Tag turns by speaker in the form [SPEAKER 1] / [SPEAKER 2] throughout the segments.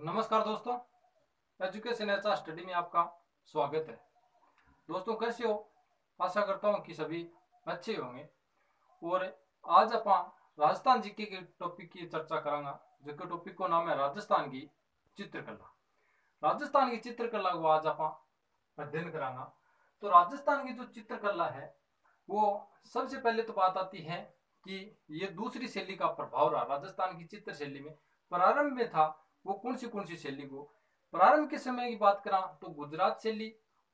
[SPEAKER 1] नमस्कार दोस्तों, education HR study में आपका स्वागत है। दोस्तों कैसे हो? आशा करता हूँ कि सभी अच्छे होंगे। और आज अपन राजस्थान जीके के टॉपिक की चर्चा करांगा, जिसके टॉपिक को नाम है राजस्थान की चित्रकला। राजस्थान की चित्रकला को आज अपन अध्ययन करांगा। तो राजस्थान की जो चित्रकला है वो सबसे पहले तो बात आती है कि ये दूसरी शैली का प्रभाव रहा राजस्थान की चित्र शैली में। प्रारंभ में था वो कौन सी शैली को प्रारंभ के समय की बात करा तो गुजरात शैली,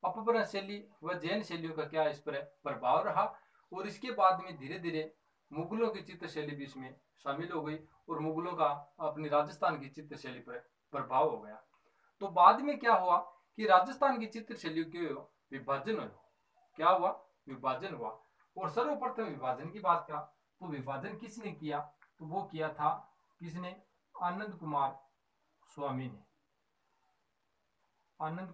[SPEAKER 1] अपभ्रंश शैली व जैन शैलियों का क्या इस पर प्रभाव रहा। और इसके बाद में धीरे धीरे मुगलों की चित्र शैली भी इसमें शामिल हो गई और मुगलों का अपनी राजस्थान की चित्र शैली पर प्रभाव हो गया। तो बाद में क्या हुआ कि राजस्थान की चित्र शैलियों के विभाजन हुआ। क्या हुआ? विभाजन हुआ। और सर्वप्रथम विभाजन की बात करा तो विभाजन किसने किया? तो वो किया था किसने? आनंद कुमार स्वामी ने। आनंद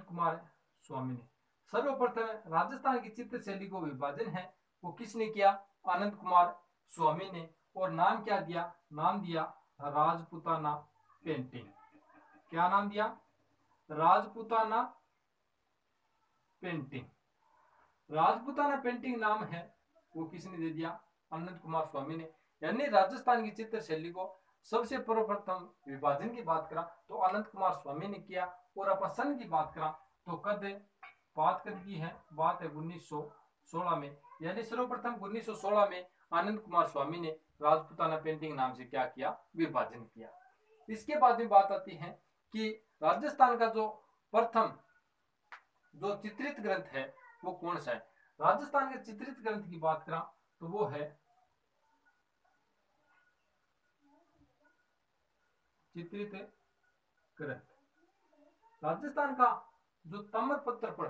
[SPEAKER 1] कुमार स्वामी ने सर्वप्रथम राजस्थान की चित्र शैली को विभाजन है वो किसने किया? आनंद कुमार स्वामी ने। और नाम क्या दिया? नाम दिया राजपूताना पेंटिंग। क्या नाम दिया? राजपूताना पेंटिंग। राजपूताना पेंटिंग नाम है वो किसने दे दिया? आनंद कुमार स्वामी ने। यानी राजस्थान की चित्र शैली को सबसे सर्वप्रथम विभाजन की बात करा तो आनंद कुमार स्वामी ने किया। और अपन सन की बात करा तो बात कद की है? बात है 1916 में। यानी सर्वप्रथम 1916 में आनंद कुमार स्वामी ने राजपूताना पेंटिंग नाम से क्या किया? विभाजन किया। इसके बाद में बात आती है कि राजस्थान का जो प्रथम जो चित्रित ग्रंथ है वो कौन सा है? राजस्थान के चित्रित ग्रंथ की बात करा तो वो है चित्रित ग्रंथ। राजस्थान का जो ताम्रपत्र पर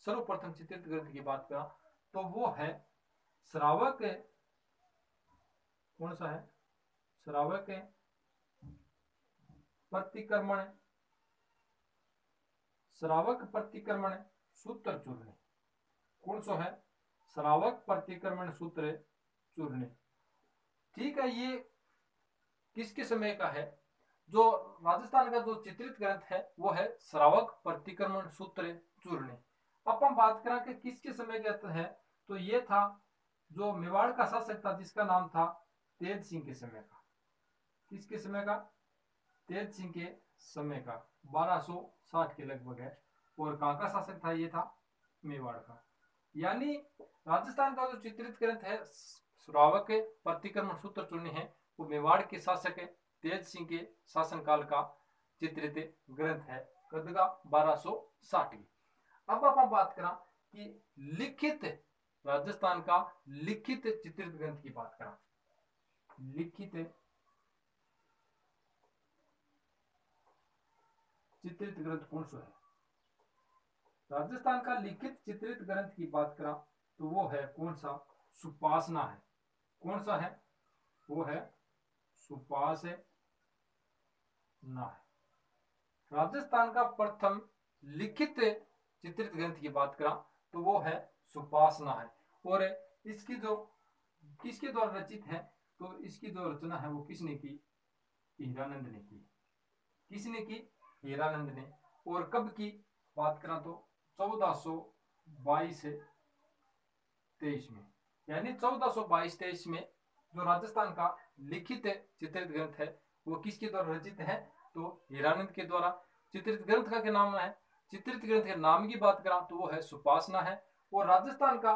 [SPEAKER 1] सर्वप्रथम चित्रित ग्रंथ की बात करा तो वो है श्रावक। कौन सा है? श्रावक प्रतिक्रमण, श्रावक प्रतिक्रमण सूत्र चूर्ण। कौन सा है? श्रावक प्रतिक्रमण सूत्र चूर्ण। ठीक है, ये किसके समय का है? जो राजस्थान का जो चित्रित ग्रंथ है वो है श्रावक प्रतिक्रमण सूत्र चूर्ण। अपन बात करें कि किसके समय का है तो ये था जो मेवाड़ का शासक था जिसका नाम था तेज सिंह के समय का। किसके समय का? तेज सिंह के समय का। 1260 के लगभग है। और कहां का शासक था? ये था मेवाड़ का। यानी राजस्थान का जो चित्रित ग्रंथ है श्रावक प्रतिक्रमण सूत्र चूर्ण है वो मेवाड़ के शासक तेज सिंह के शासनकाल का चित्रित ग्रंथ है। कद का? 1260 की। अब आप बात करा कि लिखित राजस्थान का लिखित चित्रित ग्रंथ की बात करा। लिखित चित्रित ग्रंथ कौन सा है? राजस्थान का लिखित चित्रित ग्रंथ की बात करा तो वो है कौन सा? सुपासना है। कौन सा है? वो है सुपासना है। राजस्थान का प्रथम लिखित चित्रित ग्रंथ की बात करा तो वो है सुपासना है। और इसकी जो किसके द्वारा रचित है तो इसकी जो रचना है वो किसने की? हीरानंद ने की। किसने की? हीरानंद ने। और कब की बात करा तो 1422-23 में। यानी 1422-23 में जो राजस्थान का लिखित चित्रित ग्रंथ है वो किसके द्वारा रचित है तो हीरानंद के द्वारा। चित्रित ग्रंथ का क्या नाम है? चित्रित ग्रंथ के नाम की बात करा तो वो है सुपासना है। और राजस्थान का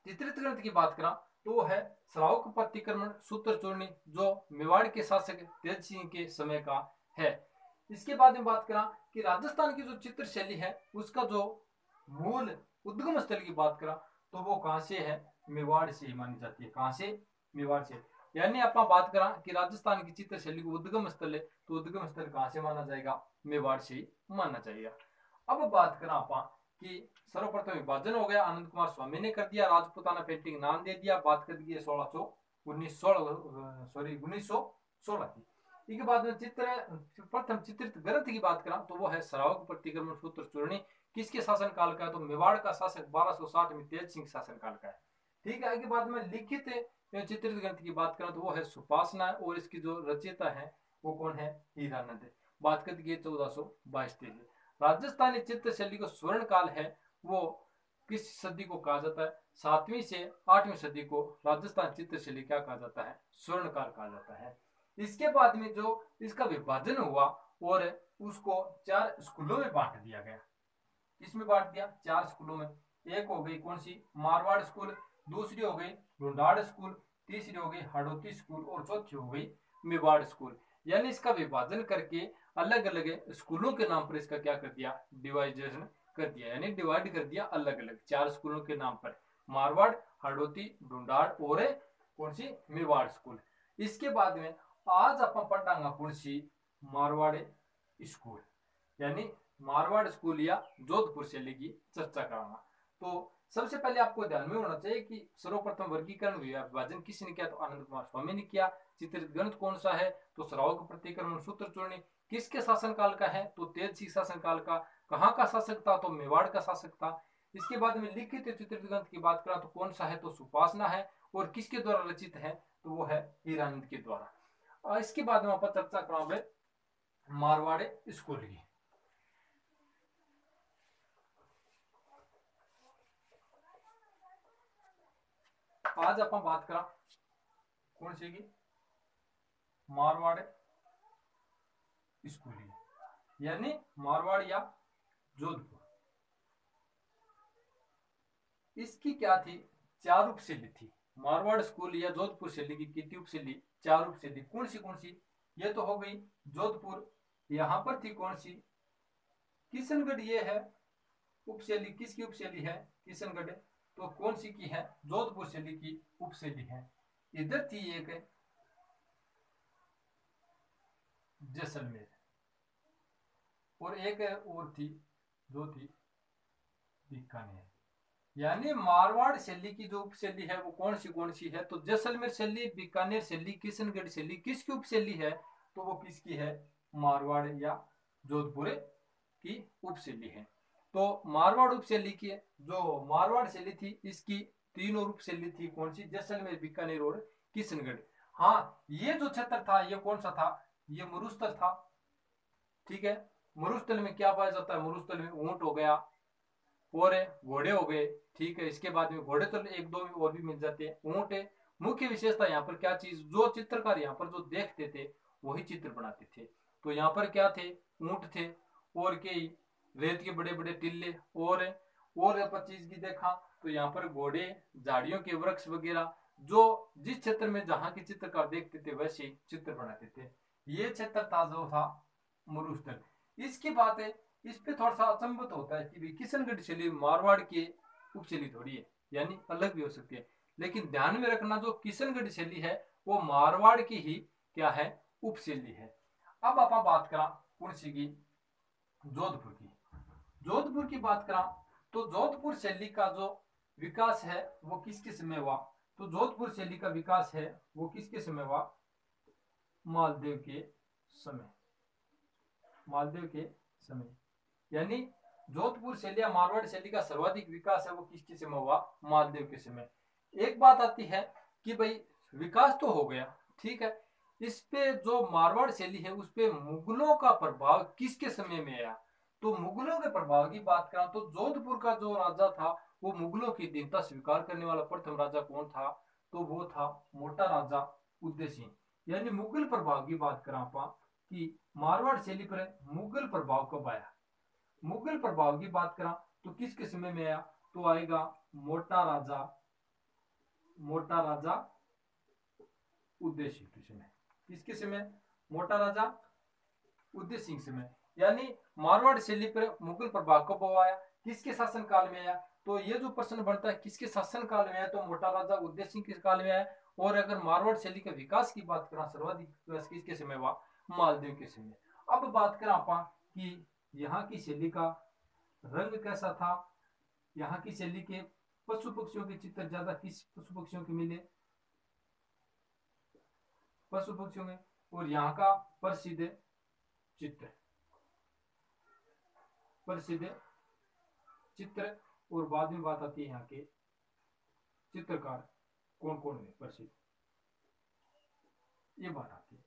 [SPEAKER 1] चित्रित ग्रंथ की बात करा तो वो है श्रावक प्रतिक्रमण सूत्र चूर्ण जो मेवाड़ के शासक तेज सिंह के समय का है। इसके बाद में बात करा कि राजस्थान की जो चित्र शैली है उसका जो मूल उद्गम स्थल की बात करा तो वो कहां से है? मेवाड़ से मानी जाती है। कहां से? मेवाड़ से। यानी आप बात करा कि राजस्थान की चित्र शैली को उद्गम स्थल है तो उद्गम स्थल कहां से माना जाएगा? मेवाड़ से माना जाएगा। अब बात करा आप कि सर्वप्रथम विभाजन हो गया, आनंद कुमार स्वामी ने कर दिया, राजपूताना पेंटिंग नाम दे दिया। बात कर दी 1916 की। इसके बाद में प्रथम चित्रित ग्रंथ की बात करा तो वो है श्रावक प्रतिक्रमण सूत्र चूर्ण। किसके शासन काल का है तो मेवाड़ का शासक 1260 में तेज सिंह शासन काल का है। ठीक है। इसके बाद में लिखित चित्रित ग्रंथ की बात करें तो वो है सुपासना है, और इसकी जो रचयिता है वो कौन है, हीरानंद है। बात करते की 1422 राजस्थानी चित्रशैली का स्वर्ण काल है वो किस सदी को कहा जाता है, 7वीं से 8वीं सदी को राजस्थान चित्रशैली क्या कहा जाता है, स्वर्ण काल कहा जाता है। इसके बाद में जो इसका विभाजन हुआ और उसको 4 स्कूलों में बांट दिया गया। किसमें बांट दिया, 4 स्कूलों में। एक हो गई कौन सी, मारवाड़ स्कूल, दूसरी हो गई ढूंढाड़ स्कूल, तीसरी हो गई हाड़ौती स्कूल, और चौथी हो गई मेवाड़ स्कूल। यानी इसका विभाजन करके अलग अलग स्कूलों के नाम पर इसका क्या कर दिया, डिवाइडेशन कर दिया, यानी डिवाइड कर दिया अलग अलग 4 स्कूलों के नाम पर, मारवाड़, हाड़ौती, ढूंढाड़ और कौन सी, मेवाड़ स्कूल। इसके बाद में आज अपन पढ़ांगा कौन सी, मारवाड़ स्कूल, यानी मारवाड़ स्कूल या जोधपुर शैली की चर्चा कराना। तो सबसे पहले आपको ध्यान में होना चाहिए कि सर्वप्रथम वर्गीकरण विभाजन किसने किया, तो आनंद कुमार स्वामी ने किया। चित्रित ग्रंथ कौन सा है, तो श्रावक प्रतिक्रमण सूत्र चूर्ण किसके शासनकाल का है, तो तेजसी शासनकाल का। कहाँ का शासक था, तो मेवाड़ का शासक था। इसके बाद में लिखित चित्रित ग्रंथ की बात करें तो कौन सा है, तो सुपासना है, और किसके द्वारा रचित है, तो वो है हीरानंद के द्वारा। और इसके बाद में आप चर्चा कराओगे मारवाड़ स्कूल की। आज अपन बात करा कौन सी की, मारवाड़ स्कूल की, यानी मारवाड़ या जोधपुर। इसकी क्या थी, 4 उपशैली थी। मारवाड़ स्कूल या जोधपुर शैली की कितनी उपशैली, 4 उपशैली। कौन सी, ये तो हो गई जोधपुर। यहां पर थी कौन सी, किशनगढ़, ये है उपशैली। किसकी उपशैली है, किशनगढ़। तो कौन सी की है, जोधपुर शैली की उपशैली है। इधर थी एक जैसलमेर, और एक और थी जो थी बीकानेर। यानी मारवाड़ शैली की जो उपशैली है वो कौन सी है, तो जैसलमेर शैली, बीकानेर शैली, किशनगढ़ शैली किसकी उपशैली है, तो वो किसकी है, मारवाड़ या जोधपुर की उपशैली है। तो मारवाड़ उपशैली की जो मारवाड़ शैली थी इसकी 3 और उपशैली थी, कौन सी, जैसलमेर, बीकानेर और किशनगढ़। हाँ, ये जो क्षेत्र था ये कौन सा था, ये मरुस्थल था। ठीक है, मरुस्थल में क्या पाया जाता है, मरुस्थल में ऊंट हो गया और घोड़े हो गए। ठीक है, इसके बाद में घोड़े तो एक दो और भी मिल जाते हैं, ऊंट है। मुख्य विशेषता यहाँ पर क्या चीज, जो चित्रकार यहाँ पर जो देखते थे वही चित्र बनाते थे। तो यहाँ पर क्या थे, ऊंट थे, और कई रेत के बड़े बड़े टिल्ले, और अपन चीज की देखा तो यहाँ पर घोड़े, झाड़ियों के वृक्ष वगैरह, जो जिस क्षेत्र में जहाँ के चित्रकार देखते थे वैसे चित्र बनाते थे। ये क्षेत्र था जो था मरुस्थल। इसकी बात है, इस पे थोड़ा सा अचंभित होता है कि भाई किशनगढ़ शैली मारवाड़ की उपशैली थोड़ी है, यानी अलग भी हो सकती है। लेकिन ध्यान में रखना जो किशनगढ़ शैली है वो मारवाड़ की ही क्या है, उपशैली है। अब आप बात करा कौन सी की, जोधपुर की। जोधपुर की बात करा तो जोधपुर शैली का जो विकास है वो किसके समय हुआ, तो जोधपुर शैली का विकास है वो किसके समय हुआ, मालदेव के समय। मालदेव के समय, यानी जोधपुर शैली या मारवाड़ शैली का सर्वाधिक विकास है वो किसके समय हुआ, मालदेव के समय। एक बात आती है कि भाई विकास तो हो गया, ठीक है, इस पे जो मारवाड़ शैली है उस पे मुगलों का प्रभाव किसके समय में आया, तो मुगलों के प्रभाव की बात करें तो जोधपुर का जो राजा था वो मुगलों की दीनता स्वीकार करने वाला प्रथम राजा कौन था, तो वो था मोटा राजा उदय सिंह। यानी मुगल प्रभाव की बात करें आप कि मारवाड़ शैली पर मुगल प्रभाव कब आया, मुगल प्रभाव की बात करा तो किसके समय में आया, तो आएगा मोटा राजा उदय सिंह के समय। किसके समय, मोटा राजा उदय सिंह समय। यानी मारवाड़ शैली पर मुगल प्रभाव कब आया, किसके शासन काल में आया, तो ये जो प्रश्न बनता है किसके शासन काल में आया, तो मोटा राजा उदय सिंह के काल में आया। और अगर मारवाड़ शैली के विकास की बात करें सर्वाधिक विकास किसके समय हुआ, मालदेव के समय। अब बात करें आप कि यहाँ की शैली का रंग कैसा था, यहाँ की शैली के पशु पक्षियों के चित्र ज्यादा किस पशु पक्षियों के मिले, पशु पक्षियों में, और यहाँ का प्रसिद्ध चित्र, प्रसिद्ध चित्र, और बाद में बात आती है यहाँ के चित्रकार। कौन कौन है प्रसिद्ध, ये बात आती है।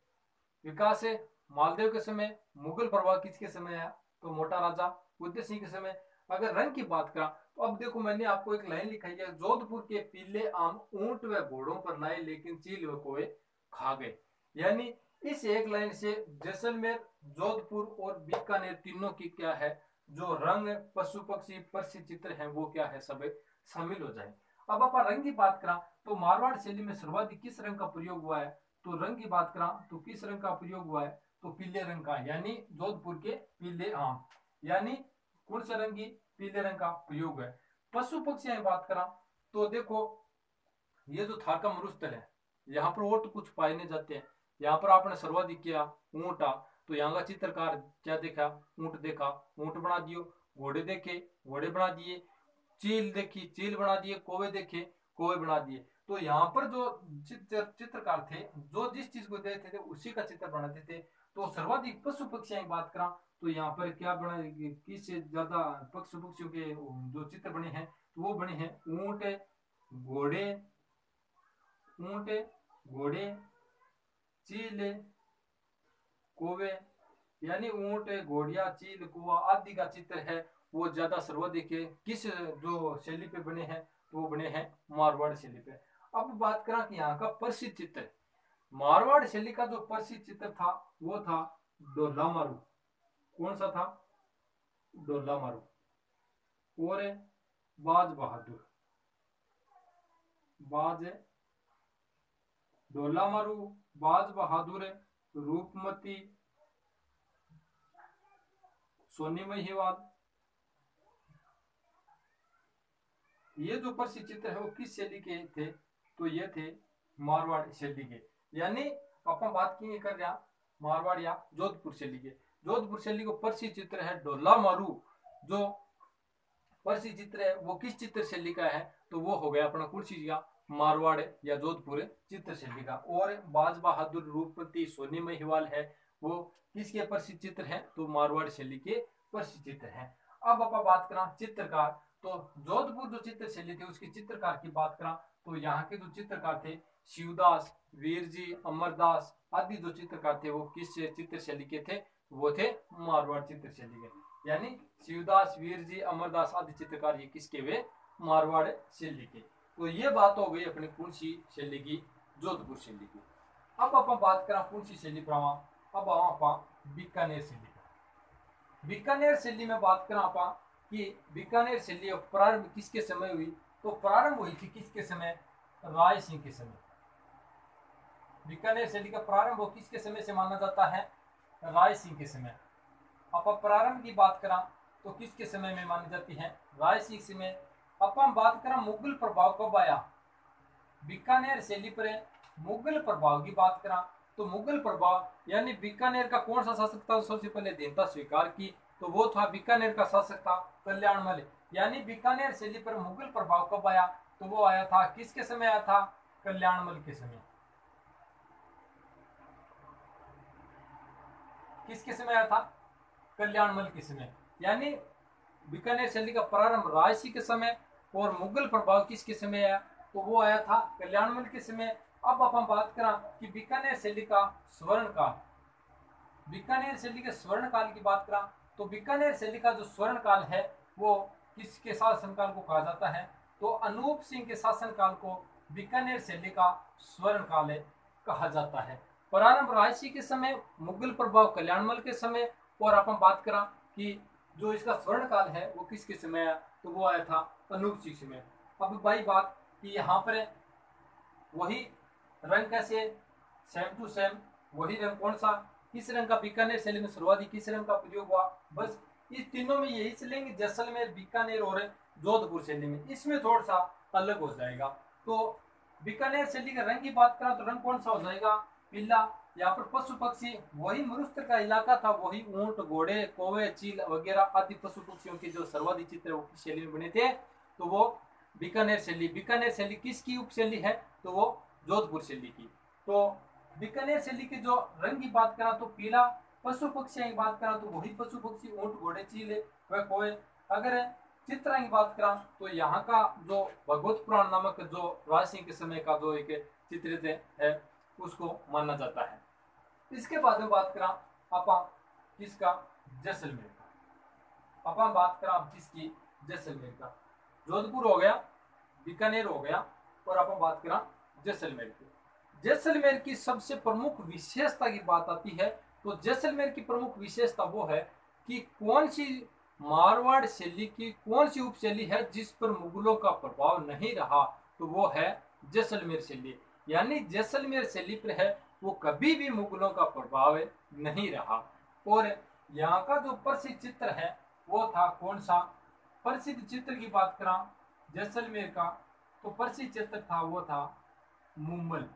[SPEAKER 1] विकास है मालदेव के समय, मुगल प्रभाव किसके समय आया, तो मोटा राजा उदय सिंह के समय। अगर रंग की बात करा तो अब देखो मैंने आपको एक लाइन लिखाई है, जोधपुर के पीले आम ऊंट व घोड़ों पर लाए लेकिन चील व कोए खा गए। यानी इस एक लाइन से जैसलमेर, जोधपुर और बीकानेर तीनों की क्या है, जो रंग, पशु पक्षी, प्रसिद्ध चित्र है वो क्या है, सब शामिल हो जाए। अब आप रंग की बात करा तो मारवाड़ शैली में सर्वाधिक किस रंग का प्रयोग हुआ है, तो रंग की बात करा तो किस रंग का प्रयोग हुआ है, तो पीले रंग का, यानी जोधपुर के पीले आम, यानी कौन से रंग की, पीले रंग का प्रयोग है। पशु पक्षी की बात करा तो देखो ये जो थार का मरुस्थल है, यहाँ पर और तो कुछ पाए नहीं जाते हैं। यहाँ पर आपने सर्वाधिक किया ऊंट आ, तो यहाँ का चित्रकार क्या देखा, ऊंट देखा, ऊंट बना दियो। घोड़े देखे, घोड़े बना दिए। चील देखी, चील बना दिए। कौवे देखे, कौवे बना दिए। तो यहाँ पर जो चित्रकार थे, जो जिस चीज को देखते थे उसी का चित्र बनाते थे। तो सर्वाधिक पशु पक्षियों की बात करा तो यहाँ पर क्या बना, किस ज्यादा पशु पक्षियों के जो चित्र बने हैं, तो वो बने हैं ऊंट, घोड़े, ऊंट, घोड़े, चील, कौवे, यानी ऊंट, घोड़िया, चील, कुआ आदि का चित्र है वो ज्यादा सर्वाधिक है किस जो शैली पे बने हैं, तो वो बने हैं मारवाड़ शैली पे। अब बात करें कि यहाँ का प्रसिद्ध चित्र, मारवाड़ शैली का जो प्रसिद्ध चित्र था वो था डोला मारू। कौन सा था, डोला मारू। और बाज बहादुर, बाज, डोला मारू, बाज बहादुर, रूपमती, सोनी महिवाल, ये जो प्रसिद्ध चित्र है वो किस शैली के थे, तो ये थे मारवाड़ शैली के। यानी अपन बात की कर रहा मारवाड़ या जोधपुर शैली के। जोधपुर शैली को प्रसिद्ध चित्र है डोला मारू। जो प्रसिद्ध चित्र है वो किस चित्र शैली का है, तो वो हो गया अपना कौन सी का, मारवाड़ या जोधपुर चित्र शैली का। और बाज बहादुर, रूपमती, सोनी महिवाल है वो किसके प्रसिद्ध चित्र हैं, तो मारवाड़ शैली के प्रसिद्ध चित्र हैं। अब आप बात करा चित्रकार, तो जोधपुर जो चित्र शैली थी उसके चित्रकार की बात करा तो यहाँ के जो चित्रकार थे शिवदास, वीरजी, अमरदास आदि जो चित्रकार थे वो किस चित्र शैली के थे, वो थे मारवाड़ चित्र शैली के। यानी शिवदास, वीरजी, अमरदास आदि चित्रकार ये किसके वे, मारवाड़ शैली के। तो ये बात हो गई अपनी कौन सी शैली की, जोधपुर शैली की। अब आप बात करा कौन सी शैली पर, अब आप बीकानेर शैली पर। बीकानेर शैली में बात करा आप कि बीकानेर शैली प्रारंभ किसके समय हुई, तो प्रारंभ हुई थी किसके समय, राय सिंह के समय। बीकानेर शैली का प्रारंभ किसके समय से माना जाता है, राय सिंह के समय। अब प्रारंभ की बात करा तो किसके समय में मानी जाती है, राय सिंह समय। अब हम बात करा मुगल प्रभाव कब आया, बीकानेर शैली पर मुगल प्रभाव की बात करा तो मुगल प्रभाव यानी बीकानेर का कौन सा शासक था सबसे पहले देनता स्वीकार की, तो वो था बीकानेर का शासक था कल्याणमल। यानी बीकानेर शैली पर मुगल प्रभाव कब आया, तो वो आया था किसके समय आया था, कल्याणमल के समय। किसके समय आया था, कल्याणमल के समय। यानी बीकानेर शैली का प्रारंभ रायसी के समय और मुगल प्रभाव किसके समय आया, तो वो आया था कल्याणमल के समय। अब हम बात करा कि बीकानेर शैली का स्वर्ण काल, बीकानेर शैली के स्वर्ण काल की बात करा तो बीकानेर शैली का जो स्वर्ण काल है वो किसके शासन काल को कहा जाता है, तो अनूप सिंह के शासन काल को बीकानेर शैली का स्वर्ण काल कहा जाता है। प्रारंभ रायसी के समय, मुगल प्रभाव कल्याणमल के समय। और अपन बात करा कि जो इसका स्वर्ण काल है वो किसके समय आया, तो वो आया था अनूप सिंह समय। अब भाई बात कि यहाँ पर वही रंग कैसे, सेम टू सेम वही रंग, कौन सा, किस रंग का बीकानेर शैली में सर्वाधिक किस रंग का प्रयोग हुआ, बस इस तीनों में यही से लेंगे, जैसलमेर, बीकानेर और जोधपुर शैली में। इसमें थोड़ा सा अलग हो जाएगा। तो बीकानेर शैली का रंग की बात करा तो रंग कौन सा हो जाएगा, पीला। यहाँ पर पशु पक्षी वही मरुस्थल का इलाका था, वही ऊंट, घोड़े, कौवे, चील वगैरह आदि पशु पक्षियों के जो सर्वाधिक चित्र वो किस शैली में बने थे, तो वो बीकानेर शैली। बीकानेर शैली किसकी उपशैली है, तो वो जोधपुर शैली की। तो बीकानेर शैली के जो रंग की बात करा तो पीला। पशु पक्षी की बात करा तो वही पशु पक्षी ऊंट, घोड़े, चील व कौवे। अगर चित्रा की बात करा तो यहाँ का जो भगवत पुराण नामक जो राजसिंह के समय का जो एक चित्रित है उसको माना जाता है। इसके बाद में बात करा आपा किसका, जैसलमेर का। अपन बात करा किसकी, जैसलमेर का। जोधपुर हो गया, बीकानेर हो गया, और अपन बात करा जैसलमेर की। जैसलमेर की सबसे प्रमुख विशेषता की बात आती है तो जैसलमेर की प्रमुख विशेषता वो है कि कौन सी मारवाड़ शैली की कौन सी उपशैली है जिस पर मुगलों का प्रभाव नहीं रहा, तो वो है जैसलमेर शैली। यानी जैसलमेर शैली पर है वो कभी भी मुगलों का प्रभाव नहीं रहा। और यहाँ का जो प्रसिद्ध चित्र है वो था कौन सा, प्रसिद्ध चित्र की बात करा जैसलमेर का तो प्रसिद्ध चित्र था वो था मुम्मल।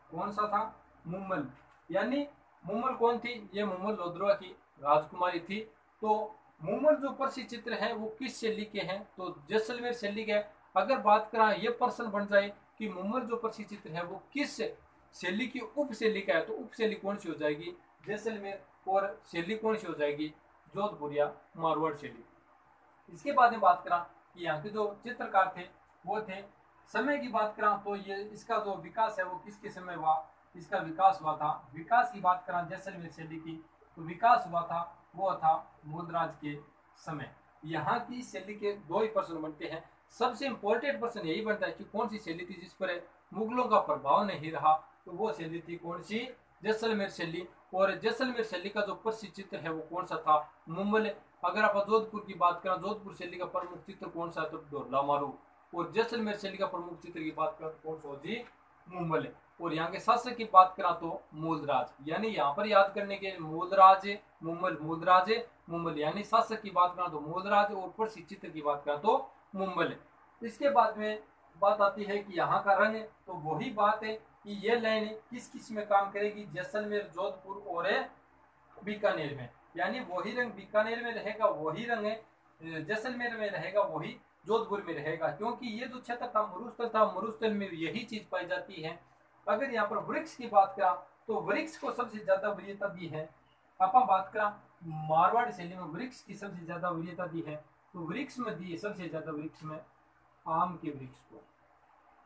[SPEAKER 1] कौन सा था, मुम्मल। यानी मुम्मल कौन थी, ये मुम्मल लोधरवा की राजकुमारी थी। तो मुम्मल जो प्रसिद्ध चित्र है वो किस शैली के हैं, तो जैसलमेर शैली के। अगर बात करा ये प्रश्न बन जाए कि मुम्मल जो प्रसिद्ध चित्र है वो किस शैली की उप शैली का है, तो उप शैली कौन सी हो जाएगी, जैसलमेर। और शैली कौन सी हो जाएगी, जोधपुर या मारवाड़ शैली। इसके बाद में बात करा कि यहाँ के जो चित्रकार थे वो थे, समय की बात करा तो ये इसका जो विकास है वो किसके समय हुआ, इसका विकास हुआ था। विकास की बात करा जैसलमेर शैली की तो विकास हुआ था वो था मूलराज के समय। यहाँ की शैली के दो ही प्रश्न बनते हैं। सबसे इंपॉर्टेंट प्रश्न यही बनता है कि कौन सी शैली थी जिस पर मुगलों का प्रभाव नहीं रहा, तो वो शैली थी कौन सी, जैसलमेर शैली। और जैसलमेर शैली का जो प्रसिद्ध चित्र है वो कौन सा था, मुम्मल। अगर आप जोधपुर की बात करें, जोधपुर शैली का प्रमुख चित्र कौन सा है, तो ढोला मारू। और जैसलमेर शैली का प्रमुख चित्र की बात करें तो कौन सा जी, मुम्मल। और यहाँ के शासक की बात करा तो मूलराज। यानी यहाँ पर याद करने के मूलराज मुम्मल, मूलराज मुम्मल। यानी शासक की बात करा तो मूलराज और प्रसिद्ध चित्र की बात करा तो मुम्मल। इसके बाद में बात आती है कि यहाँ का रंग, तो वही बात है कि ये लाइन किस किस में काम करेगी, जैसलमेर, जोधपुर और बीकानेर में। यानी वही रंग बीकानेर में रहेगा, वही रंग जैसलमेर में रहेगा, वही जोधपुर में रहेगा। क्योंकि ये जो क्षेत्र था मरुस्थल था, मरुस्थल में यही चीज पाई जाती है। अगर यहाँ पर वृक्ष की बात करा तो वृक्ष को सबसे ज्यादा वरीयता दी है। अपन बात करा मारवाड़ शैली में वृक्ष की सबसे ज्यादा वरीयता दी है, तो वृक्ष में दी है सबसे ज्यादा, वृक्ष में आम के वृक्ष को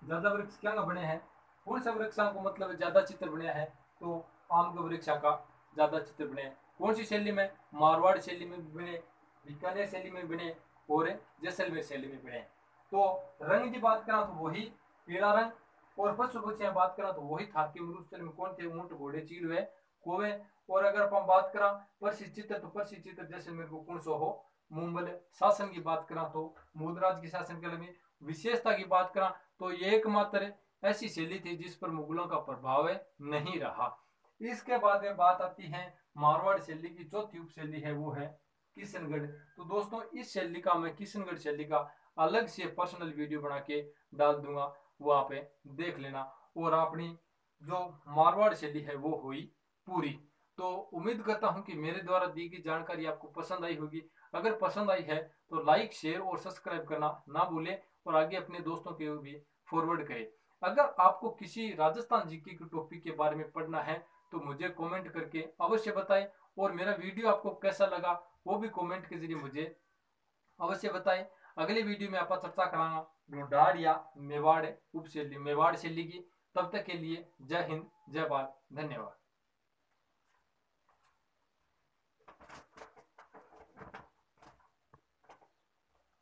[SPEAKER 1] ज्यादा। वृक्ष क्या बने हैं, कौन सा वृक्ष को मतलब ज्यादा चित्र बने हैं, तो आम के वृक्ष का ज्यादा चित्र बने। कौन सी शैली में, मारवाड़ शैली में भी बने, बीकानेर शैली में बने और जैसलमेर शैली में बने। तो रंग की बात करा तो वही पीला रंग, और पशु पक्षी बात करा तो वही था कि मरुस्थल में कौन थे, ऊंट, घोड़े, चील हुए, कोवे। और अगर अपन बात करा प्रसिद्ध चित्र तो प्रसिद्ध चित्र जैसलमेर को कौन सा हो, मुम्बल। शासन की बात करा तो मूलराज के शासन काल में। विशेषता की बात करा तो ये एकमात्र ऐसी शैली थी जिस पर मुगलों का प्रभाव नहीं रहा। इसके बाद में बात आती है मारवाड़ शैली की, चौथी उप शैली है वो है किशनगढ़। तो दोस्तों इस शैली का मैं किशनगढ़ शैली का अलग से पर्सनल वीडियो बना के डाल दूंगा, वो आप देख लेना। और अपनी जो मारवाड़ शैली है वो हुई पूरी। तो उम्मीद करता हूं कि मेरे द्वारा दी गई जानकारी आपको पसंद आई होगी। अगर पसंद आई है तो लाइक, शेयर और सब्सक्राइब करना ना भूलें, और आगे अपने दोस्तों के भी फॉरवर्ड करें। अगर आपको किसी राजस्थान जीके के टॉपिक के बारे में पढ़ना है तो मुझे कमेंट करके अवश्य बताएं, और मेरा वीडियो आपको कैसा लगा वो भी कमेंट के जरिए मुझे अवश्य बताएं। अगले वीडियो में आप चर्चा करांगा ढूंढाड़ या मेवाड़ उपशैली, मेवाड़ शैली की। तब तक के लिए जय हिंद, जय भारत, धन्यवाद।